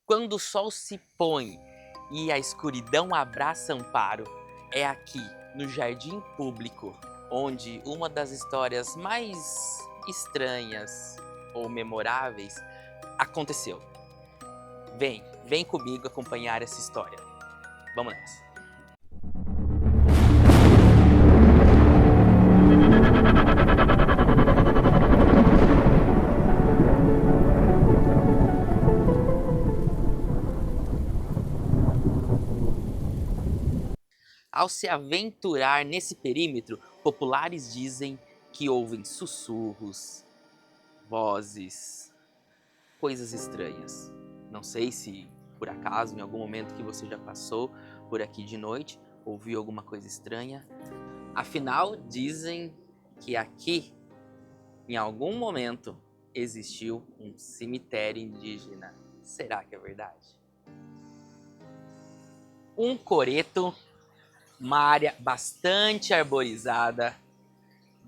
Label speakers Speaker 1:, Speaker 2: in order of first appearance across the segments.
Speaker 1: Quando o sol se põe e a escuridão abraça Amparo, é aqui, no Jardim Público, onde uma das histórias mais estranhas ou memoráveis aconteceu. Vem comigo acompanhar essa história. Vamos nessa. Ao se aventurar nesse perímetro, populares dizem que ouvem sussurros, vozes, coisas estranhas. Não sei se, por acaso, em algum momento que você já passou por aqui de noite, ouviu alguma coisa estranha. Afinal, dizem que aqui, em algum momento, existiu um cemitério indígena. Será que é verdade? Um coreto, uma área bastante arborizada,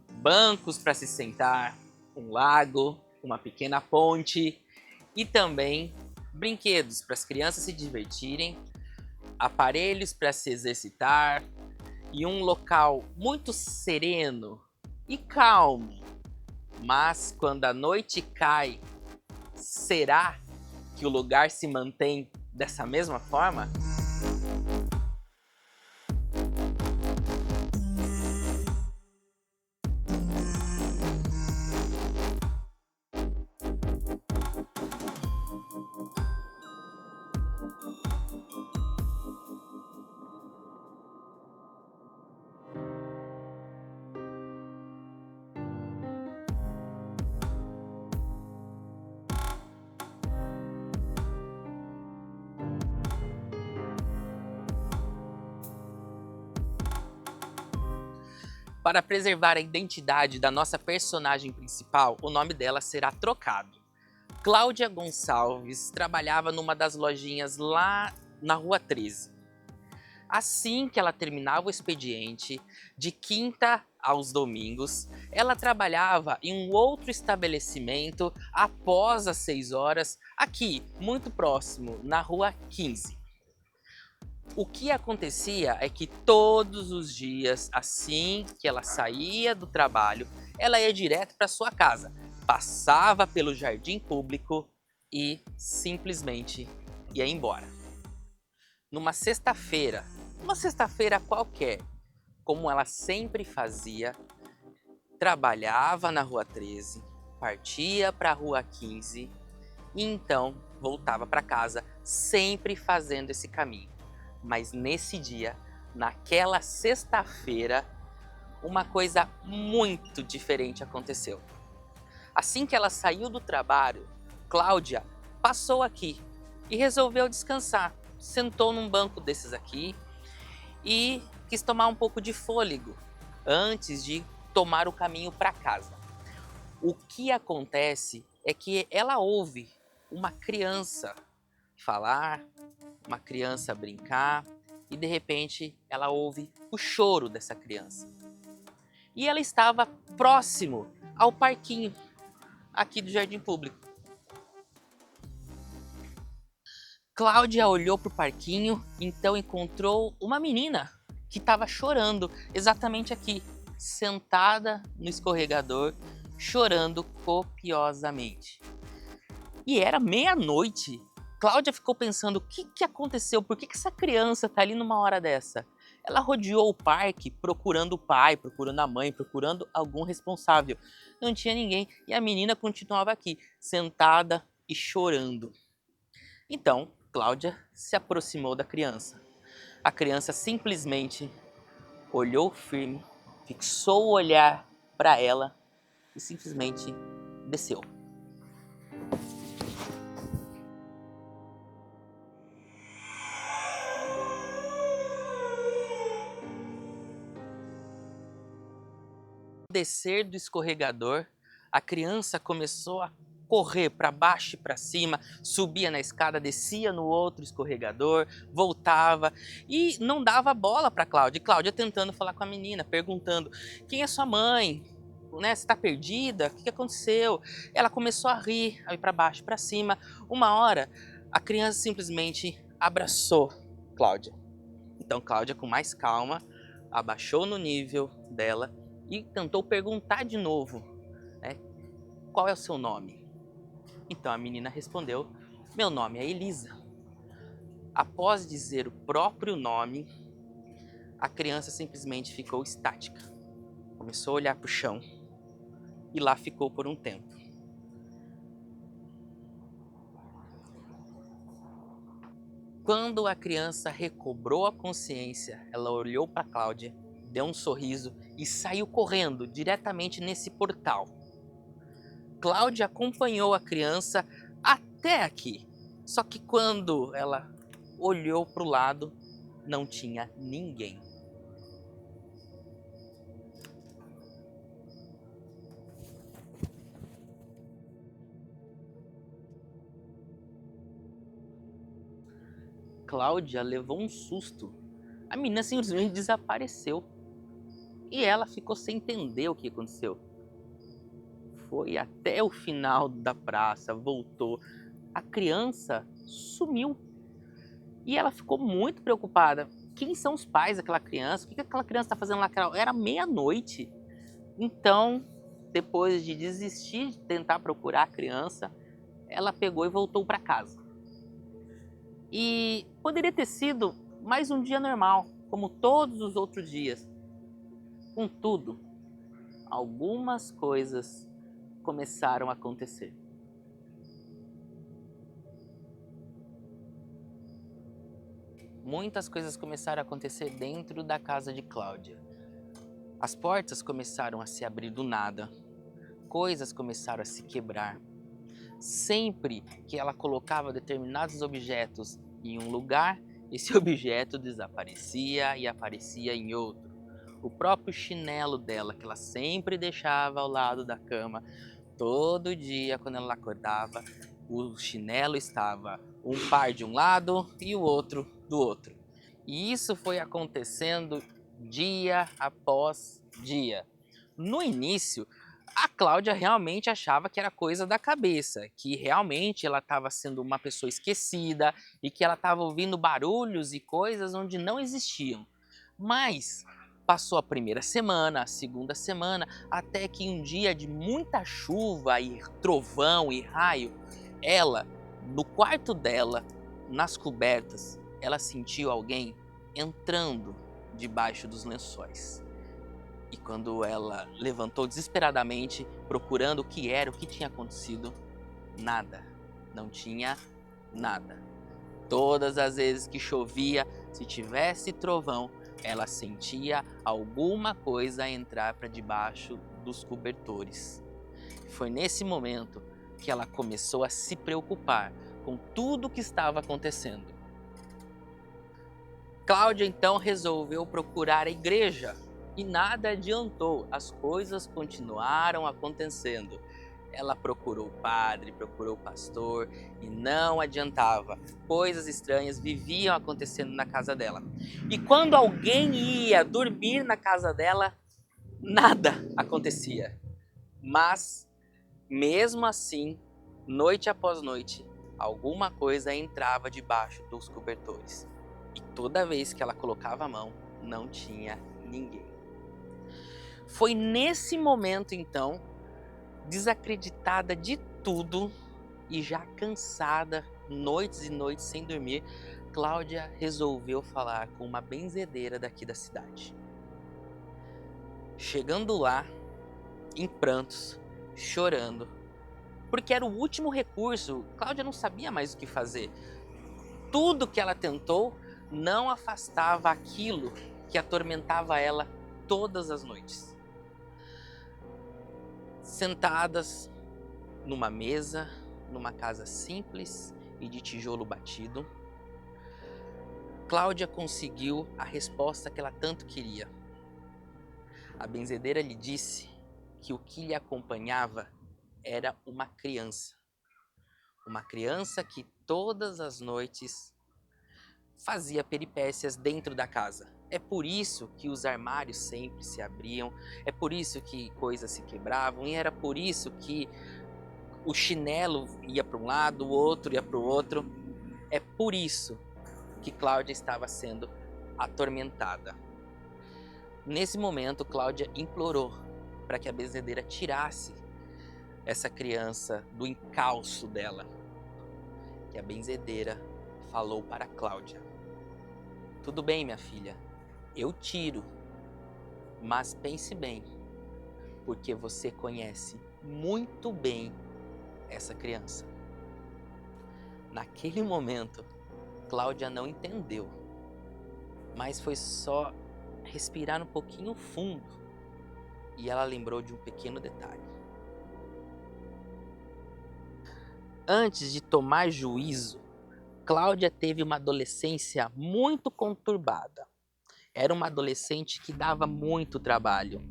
Speaker 1: bancos para se sentar, um lago, uma pequena ponte e também brinquedos para as crianças se divertirem, aparelhos para se exercitar e um local muito sereno e calmo. Mas quando a noite cai, será que o lugar se mantém dessa mesma forma? Para preservar a identidade da nossa personagem principal, o nome dela será trocado. Cláudia Gonçalves trabalhava numa das lojinhas lá na Rua 13. Assim que ela terminava o expediente, de quinta aos domingos, ela trabalhava em um outro estabelecimento após as 6 horas, aqui, muito próximo, na Rua 15. O que acontecia é que todos os dias, assim que ela saía do trabalho, ela ia direto para sua casa, passava pelo jardim público e simplesmente ia embora. Numa sexta-feira, uma sexta-feira qualquer, como ela sempre fazia, trabalhava na Rua 13, partia para a Rua 15 e então voltava para casa, sempre fazendo esse caminho. Mas nesse dia, naquela sexta-feira, uma coisa muito diferente aconteceu. Assim que ela saiu do trabalho, Cláudia passou aqui e resolveu descansar. Sentou num banco desses aqui e quis tomar um pouco de fôlego antes de tomar o caminho para casa. O que acontece é que ela ouve uma criança falar, uma criança brincar e de repente ela ouve o choro dessa criança. E ela estava próximo ao parquinho aqui do Jardim Público. Cláudia olhou para o parquinho, então encontrou uma menina que estava chorando exatamente aqui, sentada no escorregador, chorando copiosamente. E era meia-noite. Cláudia ficou pensando, o que aconteceu? Por que essa criança está ali numa hora dessa? Ela rodeou o parque procurando o pai, procurando a mãe, procurando algum responsável. Não tinha ninguém e a menina continuava aqui, sentada e chorando. Então, Cláudia se aproximou da criança. A criança simplesmente olhou firme, fixou o olhar para ela e simplesmente desceu. Descer do escorregador, a criança começou a correr para baixo e para cima, subia na escada, descia no outro escorregador, voltava e não dava bola para Cláudia. E Cláudia tentando falar com a menina, perguntando: quem é sua mãe? Né, você está perdida? O que aconteceu? Ela começou a rir, a ir para baixo e para cima. Uma hora, A criança simplesmente abraçou Cláudia. Então Cláudia, com mais calma, abaixou no nível dela e tentou perguntar de novo, né, qual é o seu nome? Então a menina respondeu, meu nome é Elisa. Após dizer o próprio nome, a criança simplesmente ficou estática. Começou a olhar para o chão e lá ficou por um tempo. Quando a criança recobrou a consciência, ela olhou para Cláudia, deu um sorriso e saiu correndo diretamente nesse portal. Cláudia acompanhou a criança até aqui. Só que quando ela olhou para o lado, não tinha ninguém. Cláudia levou um susto. A menina simplesmente desapareceu. E ela ficou sem entender o que aconteceu. Foi até o final da praça, voltou. A criança sumiu. E ela ficou muito preocupada. Quem são os pais daquela criança? O que aquela criança está fazendo lá? Era meia-noite. Então, depois de desistir de tentar procurar a criança, ela pegou e voltou para casa. E poderia ter sido mais um dia normal, como todos os outros dias. Contudo, algumas coisas começaram a acontecer. Muitas coisas começaram a acontecer dentro da casa de Cláudia. As portas começaram a se abrir do nada. Coisas começaram a se quebrar. Sempre que ela colocava determinados objetos em um lugar, esse objeto desaparecia e aparecia em outro. O próprio chinelo dela, que ela sempre deixava ao lado da cama, todo dia quando ela acordava, o chinelo estava um par de um lado e o outro do outro. E isso foi acontecendo dia após dia. No início, a Cláudia realmente achava que era coisa da cabeça, que realmente ela estava sendo uma pessoa esquecida e que ela estava ouvindo barulhos e coisas onde não existiam. Mas passou a primeira semana, a segunda semana, até que um dia de muita chuva e trovão e raio, ela, no quarto dela, nas cobertas, ela sentiu alguém entrando debaixo dos lençóis. E quando ela levantou desesperadamente, procurando o que tinha acontecido, nada, não tinha nada. Todas as vezes que chovia, se tivesse trovão, ela sentia alguma coisa entrar para debaixo dos cobertores. Foi nesse momento que ela começou a se preocupar com tudo o que estava acontecendo. Cláudia então resolveu procurar a igreja e nada adiantou, as coisas continuaram acontecendo. Ela procurou o padre, procurou o pastor e não adiantava. Coisas estranhas viviam acontecendo na casa dela. E quando alguém ia dormir na casa dela, nada acontecia. Mas, mesmo assim, noite após noite, alguma coisa entrava debaixo dos cobertores. E toda vez que ela colocava a mão, não tinha ninguém. Foi nesse momento, então, desacreditada de tudo e já cansada, noites e noites sem dormir, Cláudia resolveu falar com uma benzedeira daqui da cidade. Chegando lá, em prantos, chorando, porque era o último recurso, Cláudia não sabia mais o que fazer. Tudo que ela tentou não afastava aquilo que atormentava ela todas as noites. Sentadas numa mesa, numa casa simples e de tijolo batido, Cláudia conseguiu a resposta que ela tanto queria. A benzedeira lhe disse que o que lhe acompanhava era uma criança. Uma criança que todas as noites fazia peripécias dentro da casa. É por isso que os armários sempre se abriam, é por isso que coisas se quebravam e era por isso que o chinelo ia para um lado, o outro ia para o outro. É por isso que Cláudia estava sendo atormentada. Nesse momento, Cláudia implorou para que a benzedeira tirasse essa criança do encalço dela. E a benzedeira falou para Cláudia: tudo bem, minha filha, eu tiro, mas pense bem, porque você conhece muito bem essa criança. Naquele momento, Cláudia não entendeu, mas foi só respirar um pouquinho fundo e ela lembrou de um pequeno detalhe. Antes de tomar juízo, Cláudia teve uma adolescência muito conturbada. Era uma adolescente que dava muito trabalho.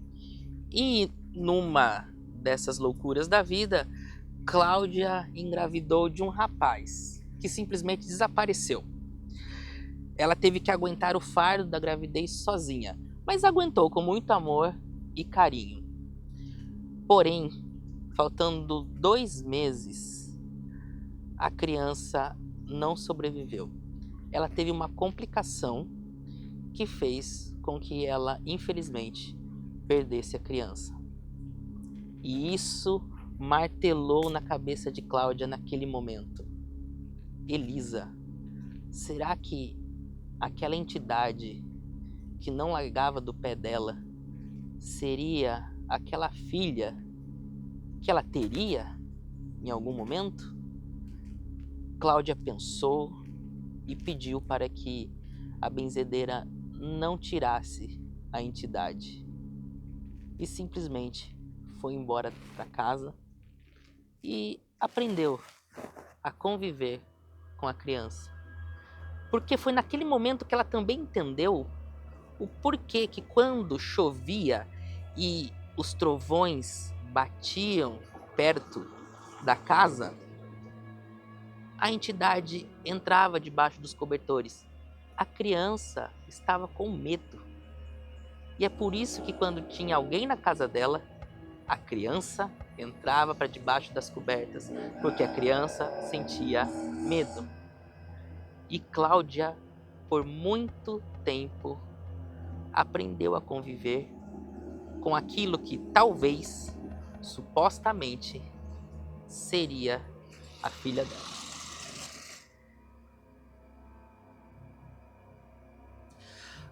Speaker 1: E numa dessas loucuras da vida, Cláudia engravidou de um rapaz que simplesmente desapareceu. Ela teve que aguentar o fardo da gravidez sozinha, mas aguentou com muito amor e carinho. Porém, faltando 2 meses, a criança não sobreviveu. Ela teve uma complicação que fez com que ela, infelizmente, perdesse a criança. E isso martelou na cabeça de Cláudia naquele momento. Elisa, será que aquela entidade que não largava do pé dela seria aquela filha que ela teria em algum momento? Cláudia pensou e pediu para que a benzedeira não tirasse a entidade e simplesmente foi embora para casa e aprendeu a conviver com a criança. Porque foi naquele momento que ela também entendeu o porquê que quando chovia e os trovões batiam perto da casa, a entidade entrava debaixo dos cobertores. A criança estava com medo. E é por isso que quando tinha alguém na casa dela, a criança entrava para debaixo das cobertas, porque a criança sentia medo. E Cláudia, por muito tempo, aprendeu a conviver com aquilo que talvez, supostamente, seria a filha dela.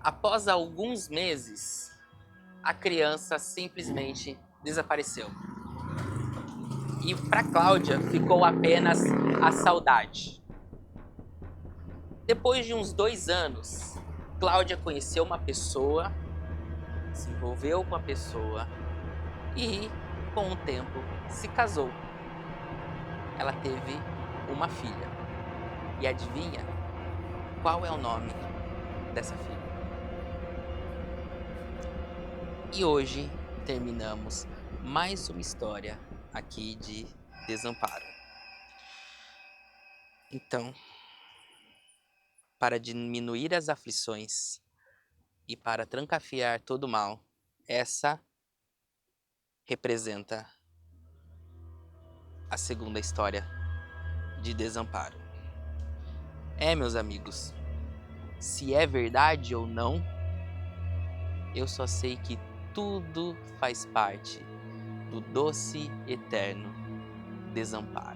Speaker 1: Após alguns meses, a criança simplesmente desapareceu. E para Cláudia ficou apenas a saudade. Depois de uns 2 anos, Cláudia conheceu uma pessoa, se envolveu com a pessoa e, com o tempo, se casou. Ela teve uma filha. E adivinha qual é o nome dessa filha? E hoje terminamos mais uma história aqui de Desamparo. Então, para diminuir as aflições e para trancafiar todo o mal, essa representa a segunda história de Desamparo. Meus amigos, se é verdade ou não, eu só sei que tudo faz parte do doce eterno desamparo.